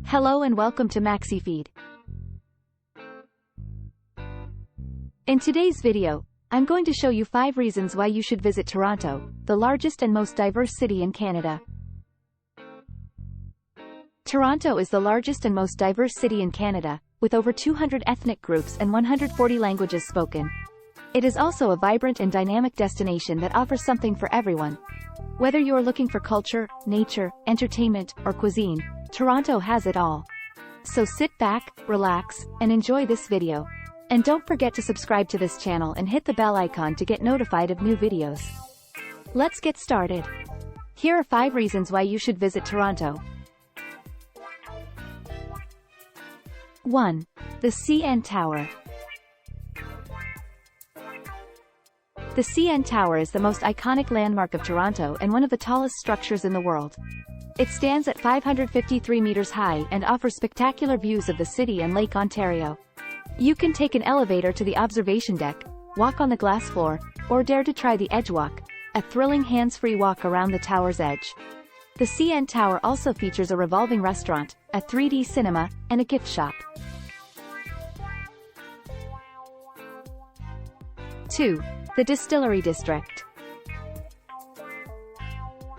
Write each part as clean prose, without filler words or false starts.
Hello and welcome to MaxiFeed. In today's video, I'm going to show you 5 reasons why you should visit Toronto, the largest and most diverse city in Canada. Toronto is the largest and most diverse city in Canada, with over 200 ethnic groups and 140 languages spoken. It is also a vibrant and dynamic destination that offers something for everyone. Whether you are looking for culture, nature, entertainment, or cuisine, Toronto has it all. So sit back, relax, and enjoy this video. And don't forget to subscribe to this channel and hit the bell icon to get notified of new videos. Let's get started. Here are 5 reasons why you should visit Toronto. 1. The CN Tower. The CN Tower is the most iconic landmark of Toronto and one of the tallest structures in the world. It stands at 553 meters high and offers spectacular views of the city and Lake Ontario. You can take an elevator to the observation deck, walk on the glass floor, or dare to try the Edge Walk, a thrilling hands-free walk around the tower's edge. The CN Tower also features a revolving restaurant, a 3D cinema, and a gift shop. 2. The Distillery District.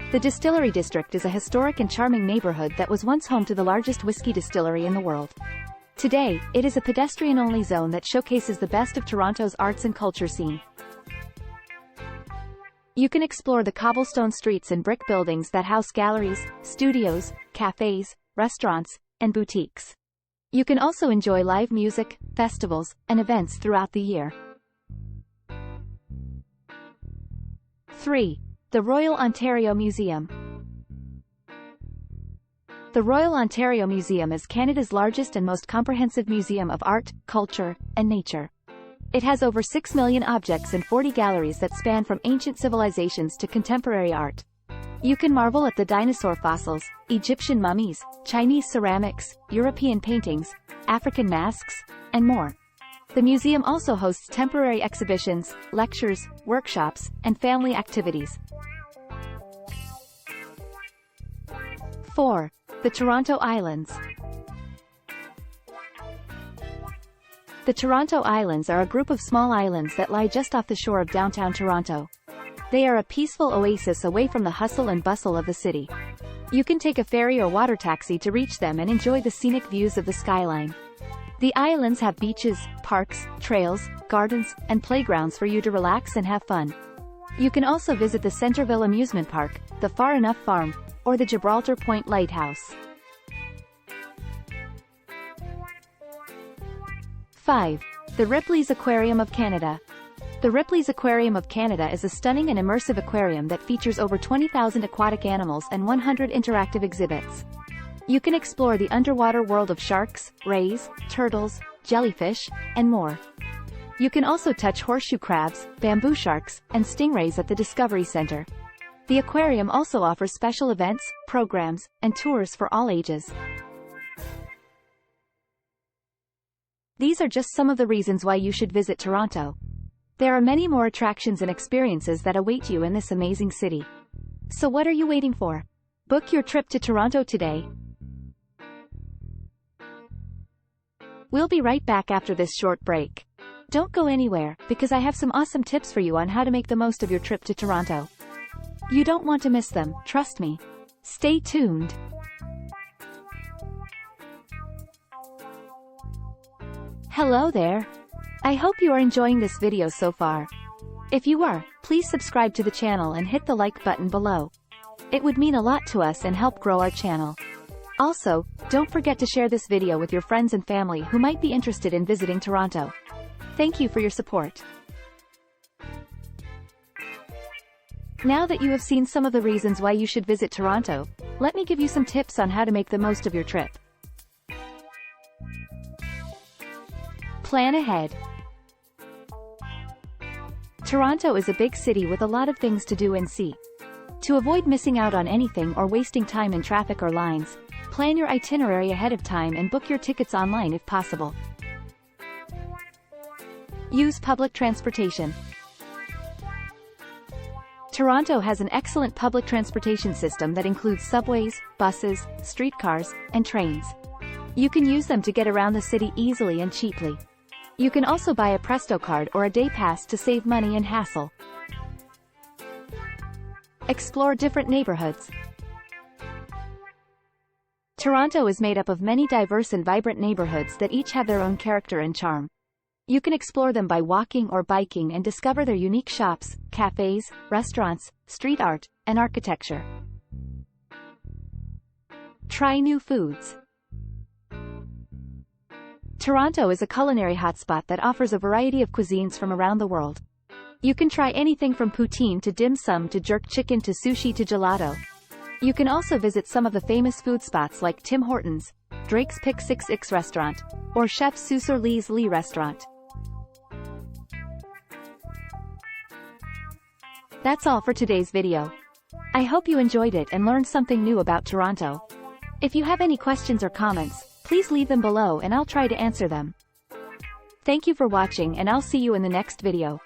The Distillery District is a historic and charming neighborhood that was once home to the largest whiskey distillery in the world. Today, it is a pedestrian-only zone that showcases the best of Toronto's arts and culture scene. You can explore the cobblestone streets and brick buildings that house galleries, studios, cafes, restaurants, and boutiques. You can also enjoy live music, festivals, and events throughout the year. 3. The Royal Ontario Museum. The Royal Ontario Museum is Canada's largest and most comprehensive museum of art, culture, and nature. It has over 6 million objects and 40 galleries that span from ancient civilizations to contemporary art. You can marvel at the dinosaur fossils, Egyptian mummies, Chinese ceramics, European paintings, African masks, and more. The museum also hosts temporary exhibitions, lectures, workshops, and family activities. 4. The Toronto Islands. The Toronto Islands are a group of small islands that lie just off the shore of downtown Toronto. They are a peaceful oasis away from the hustle and bustle of the city. You can take a ferry or water taxi to reach them and enjoy the scenic views of the skyline. The islands have beaches, parks, trails, gardens, and playgrounds for you to relax and have fun. You can also visit the Centerville Amusement Park, the Far Enough Farm, or the Gibraltar Point Lighthouse. 5. The Ripley's Aquarium of Canada. The Ripley's Aquarium of Canada is a stunning and immersive aquarium that features over 20,000 aquatic animals and 100 interactive exhibits. You can explore the underwater world of sharks, rays, turtles, jellyfish, and more. You can also touch horseshoe crabs, bamboo sharks, and stingrays at the Discovery Center. The aquarium also offers special events, programs, and tours for all ages. These are just some of the reasons why you should visit Toronto. There are many more attractions and experiences that await you in this amazing city. So what are you waiting for? Book your trip to Toronto today. We'll be right back after this short break. Don't go anywhere, because I have some awesome tips for you on how to make the most of your trip to Toronto. You don't want to miss them, trust me. Stay tuned. Hello there. I hope you are enjoying this video so far. If you are, please subscribe to the channel and hit the like button below. It would mean a lot to us and help grow our channel. Also, don't forget to share this video with your friends and family who might be interested in visiting Toronto. Thank you for your support. Now that you have seen some of the reasons why you should visit Toronto, let me give you some tips on how to make the most of your trip. Plan ahead. Toronto is a big city with a lot of things to do and see. To avoid missing out on anything or wasting time in traffic or lines, plan your itinerary ahead of time and book your tickets online if possible. Use public transportation. Toronto has an excellent public transportation system that includes subways, buses, streetcars, and trains. You can use them to get around the city easily and cheaply. You can also buy a Presto card or a day pass to save money and hassle. Explore different neighborhoods. Toronto is made up of many diverse and vibrant neighborhoods that each have their own character and charm. You can explore them by walking or biking and discover their unique shops, cafes, restaurants, street art, and architecture. Try new foods. Toronto is a culinary hotspot that offers a variety of cuisines from around the world. You can try anything from poutine to dim sum to jerk chicken to sushi to gelato. You can also visit some of the famous food spots like Tim Hortons, Drake's Pick 6X Restaurant, or Chef Susur Lee's Lee Restaurant. That's all for today's video. I hope you enjoyed it and learned something new about Toronto. If you have any questions or comments, please leave them below and I'll try to answer them. Thank you for watching and I'll see you in the next video.